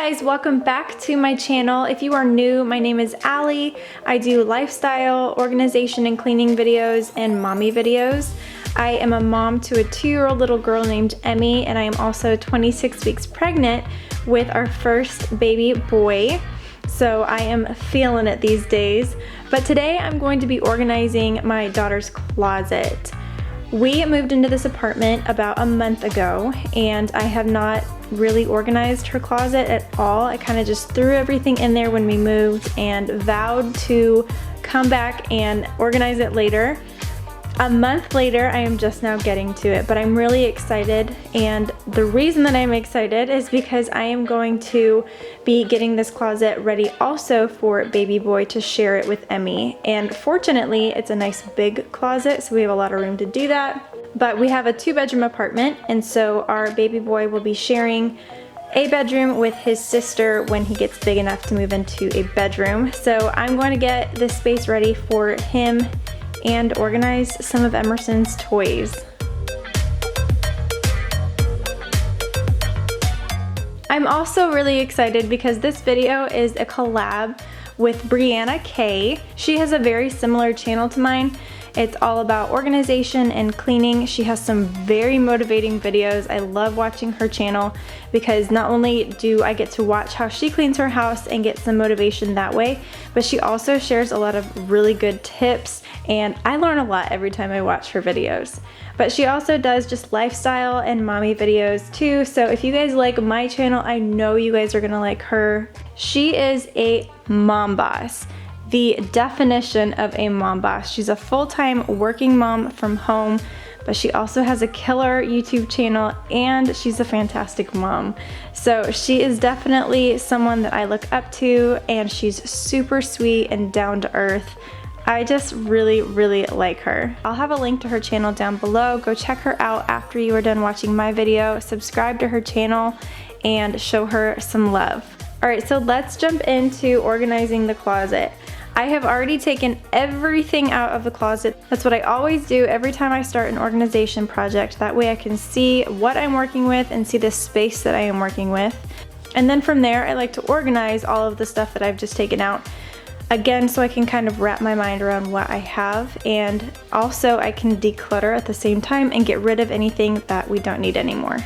guys, welcome back to my channel. If you are new, my name is Allie. I do lifestyle, organization and cleaning videos and mommy videos. I am a mom to a 2-year-old little girl named Emmy, and I am also 26 weeks pregnant with our first baby boy. So I am feeling it these days. But today I'm going to be organizing my daughter's closet. We moved into this apartment about a month ago, and I have not really organized her closet at all. I kind of just threw everything in there when we moved and vowed to come back and organize it later. A month later, I am just now getting to it, but I'm really excited, and the reason that I'm excited is because I am going to be getting this closet ready also for baby boy to share it with Emmy. And fortunately, it's a nice big closet, so we have a lot of room to do that. But we have a 2-bedroom apartment, and so our baby boy will be sharing a bedroom with his sister when he gets big enough to move into a bedroom. So I'm going to get this space ready for him and organize some of Emerson's toys. I'm also really excited because this video is a collab with Brianna K. She has a very similar channel to mine. It's all about organization and cleaning. She has some very motivating videos. I love watching her channel because not only do I get to watch how she cleans her house and get some motivation that way, but she also shares a lot of really good tips, and I learn a lot every time I watch her videos. But she also does just lifestyle and mommy videos too, so if you guys like my channel, I know you guys are gonna like her. She is a mom boss. The definition of a mom boss. She's a full-time working mom from home, but she also has a killer YouTube channel, and she's a fantastic mom. So she is definitely someone that I look up to, and she's super sweet and down to earth. I just really like her. I'll have a link to her channel down below. Go check her out after you are done watching my video. Subscribe to her channel and show her some love. All right, so let's jump into organizing the closet. I have already taken everything out of the closet. That's what I always do every time I start an organization project. That way I can see what I'm working with and see the space that I am working with. And then from there, I like to organize all of the stuff that I've just taken out. Again, so I can kind of wrap my mind around what I have, and also I can declutter at the same time and get rid of anything that we don't need anymore.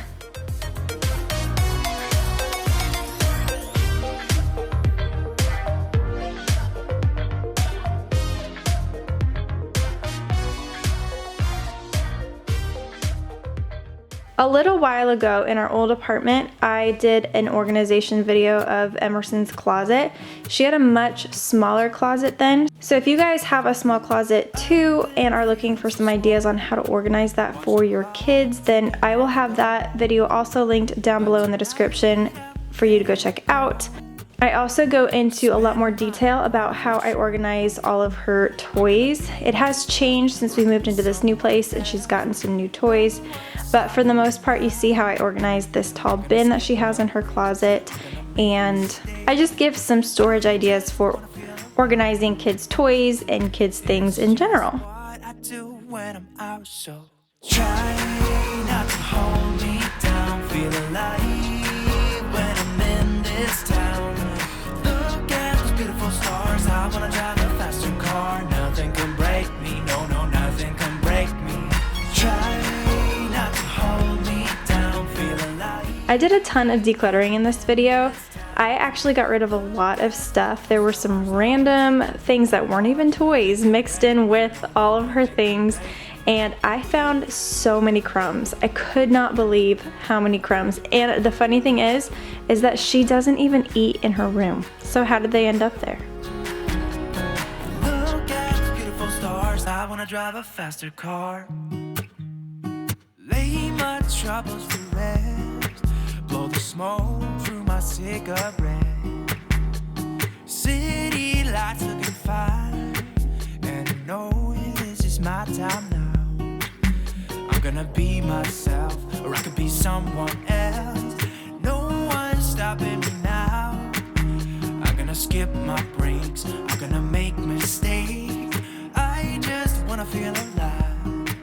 A little while ago in our old apartment, I did an organization video of Emerson's closet. She had a much smaller closet then. So if you guys have a small closet too and are looking for some ideas on how to organize that for your kids, then I will have that video also linked down below in the description for you to go check out. I also go into a lot more detail about how I organize all of her toys. It has changed since we moved into this new place and she's gotten some new toys, but for the most part you see how I organize this tall bin that she has in her closet, and I just give some storage ideas for organizing kids' toys and kids' things in general. I wanna drive a faster car. Nothing can break me. No, nothing can break me. Try not to hold me down. Feel alive. I did a ton of decluttering in this video. I actually got rid of a lot of stuff. There were some random things that weren't even toys mixed in with all of her things, and I found so many crumbs. I could not believe how many crumbs. And the funny thing is that she doesn't even eat in her room. So how did they end up there? I wanna drive a faster car. Lay my troubles to rest. Blow the smoke through my cigarette. City lights looking fine, and I know this is my time now. I'm gonna be myself, or I could be someone else. No one's stopping me now. I'm gonna skip my breaks. I'm gonna make mistakes. I just wanna feel alive.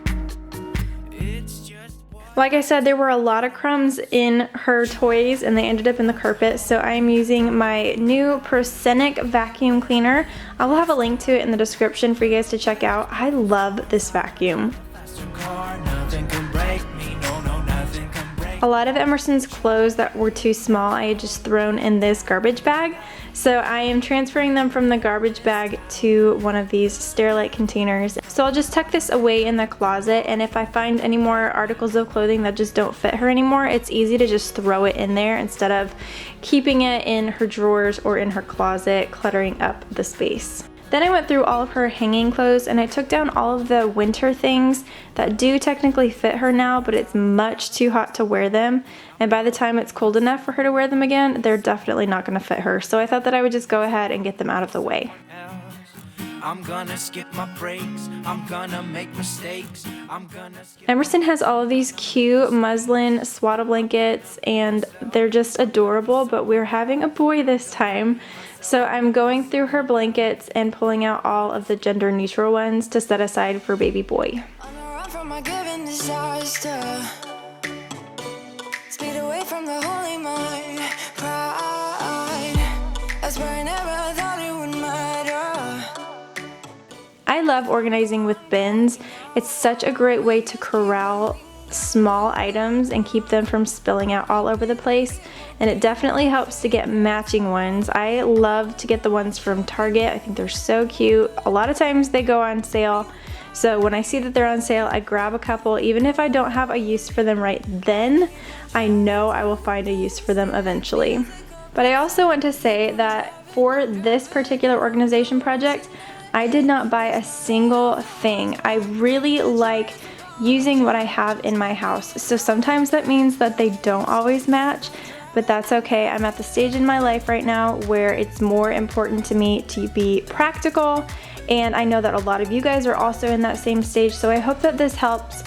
It's just what Like I said, there were a lot of crumbs in her toys and they ended up in the carpet, so I am using my new Proscenic vacuum cleaner. I will have a link to it in the description for you guys to check out. I love this vacuum. A lot of Emerson's clothes that were too small I had just thrown in this garbage bag. So I am transferring them from the garbage bag to one of these Sterilite containers. So I'll just tuck this away in the closet, and if I find any more articles of clothing that just don't fit her anymore, it's easy to just throw it in there instead of keeping it in her drawers or in her closet, cluttering up the space. Then I went through all of her hanging clothes and I took down all of the winter things that do technically fit her now, but it's much too hot to wear them. And by the time it's cold enough for her to wear them again, they're definitely not going to fit her. So I thought that I would just go ahead and get them out of the way. I'm gonna skip my breaks. I'm gonna make mistakes. Emerson has all of these cute muslin swaddle blankets and they're just adorable, but we're having a boy this time. So I'm going through her blankets and pulling out all of the gender neutral ones to set aside for baby boy. On the run from my given disaster. Speed away from the holy mind. Pride. That's where I never thought it would matter. I love organizing with bins. It's such a great way to corral small items and keep them from spilling out all over the place, and it definitely helps to get matching ones. I love to get the ones from Target. I think they're so cute. A lot of times they go on sale, so when I see that they're on sale, I grab a couple. Even if I don't have a use for them right then, I know I will find a use for them eventually. But I also want to say that for this particular organization project, I did not buy a single thing. I really like using what I have in my house. So sometimes that means that they don't always match, but that's okay. I'm at the stage in my life right now where it's more important to me to be practical, and I know that a lot of you guys are also in that same stage, so I hope that this helps.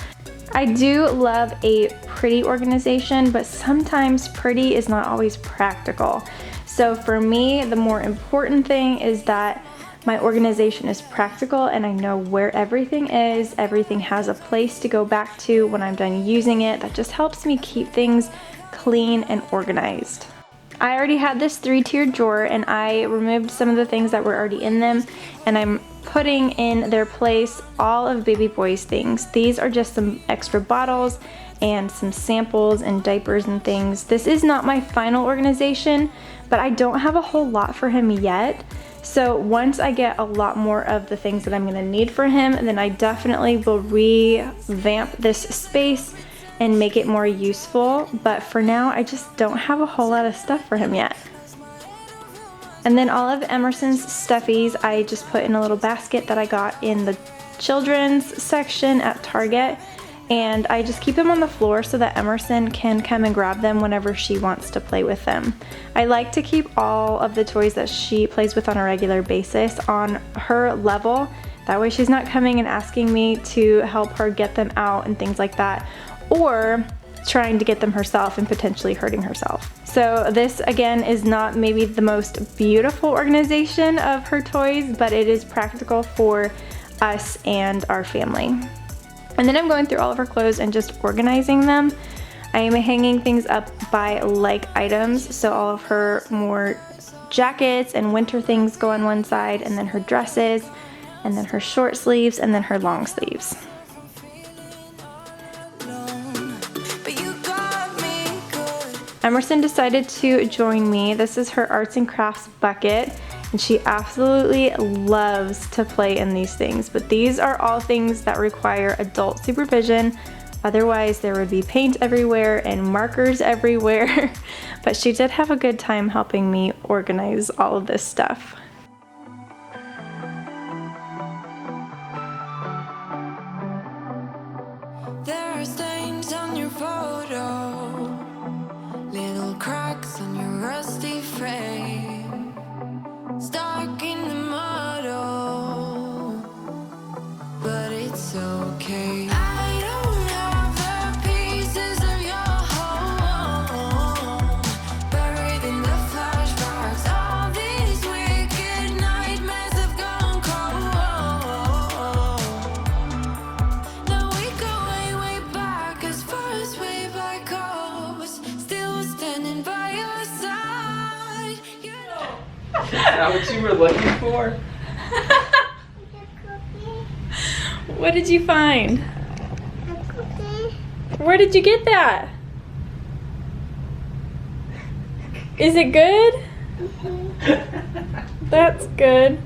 I do love a pretty organization, but sometimes pretty is not always practical. So for me, the more important thing is that my organization is practical and I know where everything is. Everything has a place to go back to when I'm done using it. That just helps me keep things clean and organized. I already had this 3-tiered drawer and I removed some of the things that were already in them, and I'm putting in their place all of baby boy's things. These are just some extra bottles and some samples and diapers and things. This is not my final organization, but I don't have a whole lot for him yet. So once I get a lot more of the things that I'm gonna need for him, then I definitely will revamp this space and make it more useful. But for now, I just don't have a whole lot of stuff for him yet. And then all of Emerson's stuffies, I just put in a little basket that I got in the children's section at Target. And I just keep them on the floor so that Emerson can come and grab them whenever she wants to play with them. I like to keep all of the toys that she plays with on a regular basis on her level. That way she's not coming and asking me to help her get them out and things like that, or trying to get them herself and potentially hurting herself. So this again is not maybe the most beautiful organization of her toys, but it is practical for us and our family. And then I'm going through all of her clothes and just organizing them. I am hanging things up by like items, so all of her more jackets and winter things go on one side, and then her dresses, and then her short sleeves, and then her long sleeves. Emerson decided to join me. This is her arts and crafts bucket, and she absolutely loves to play in these things, but these are all things that require adult supervision. Otherwise there would be paint everywhere and markers everywhere. But she did have a good time helping me organize all of this stuff. There are stains on your photo, little cracks on your rusty frame. Stuck in the mud, oh, but it's okay. I don't have the pieces of your home, buried in the flashbacks. All these wicked nightmares have gone cold. Now we go way, way back, as far as we that what you were looking for? What did you find? Where did you get that? Is it good? That's good.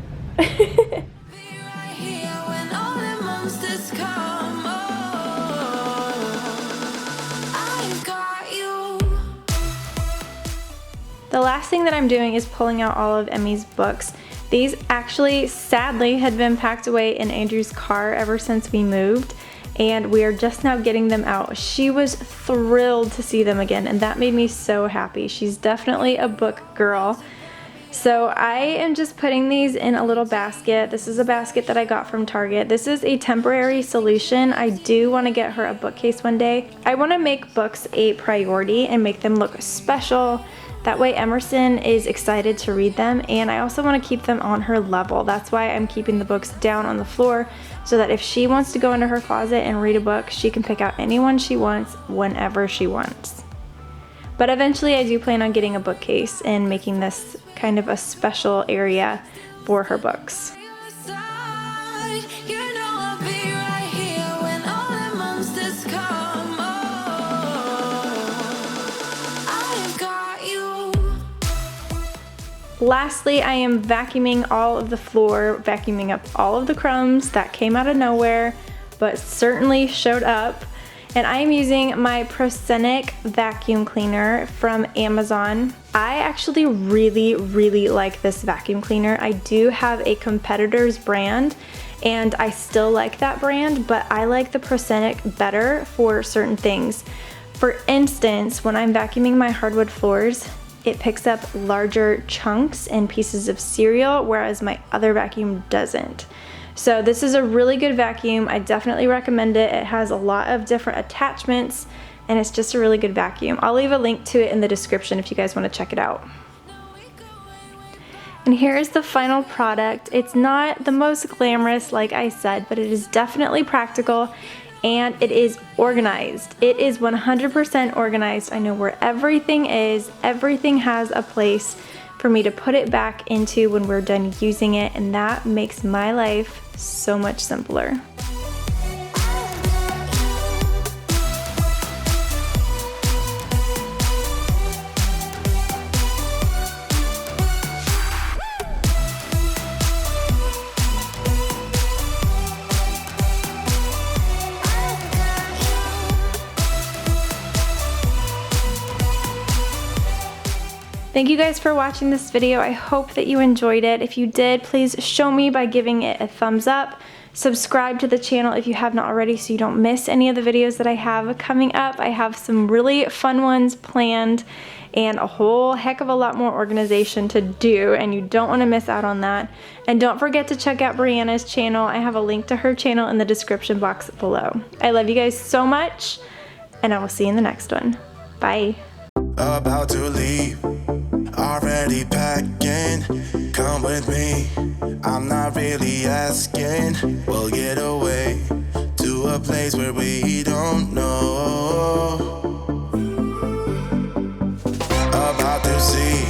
The last thing that I'm doing is pulling out all of Emmy's books. These actually, sadly, had been packed away in Andrew's car ever since we moved, and we are just now getting them out. She was thrilled to see them again, and that made me so happy. She's definitely a book girl. So I am just putting these in a little basket. This is a basket that I got from Target. This is a temporary solution. I do want to get her a bookcase one day. I want to make books a priority and make them look special. That way Emerson is excited to read them, and I also want to keep them on her level. That's why I'm keeping the books down on the floor, so that if she wants to go into her closet and read a book, she can pick out any one she wants whenever she wants. But eventually I do plan on getting a bookcase and making this kind of a special area for her books. Lastly, I am vacuuming all of the floor, vacuuming up all of the crumbs that came out of nowhere, but certainly showed up. And I am using my Proscenic vacuum cleaner from Amazon. I actually really like this vacuum cleaner. I do have a competitor's brand, and I still like that brand, but I like the Proscenic better for certain things. For instance, when I'm vacuuming my hardwood floors, it picks up larger chunks and pieces of cereal, whereas my other vacuum doesn't. So this is a really good vacuum. I definitely recommend it. It has a lot of different attachments, and it's just a really good vacuum. I'll leave a link to it in the description if you guys want to check it out. And here is the final product. It's not the most glamorous, like I said, but it is definitely practical, and it is organized. It is 100% organized. I know where everything is. Everything has a place for me to put it back into when we're done using it, and that makes my life so much simpler. Thank you guys for watching this video. I hope that you enjoyed it. If you did, please show me by giving it a thumbs up. Subscribe to the channel if you have not already so you don't miss any of the videos that I have coming up. I have some really fun ones planned and a whole heck of a lot more organization to do, and you don't want to miss out on that. And don't forget to check out Brianna's channel. I have a link to her channel in the description box below. I love you guys so much, and I will see you in the next one. Bye. About to leave, already packing. Come with me, I'm not really asking. We'll get away to a place where we don't know. About to see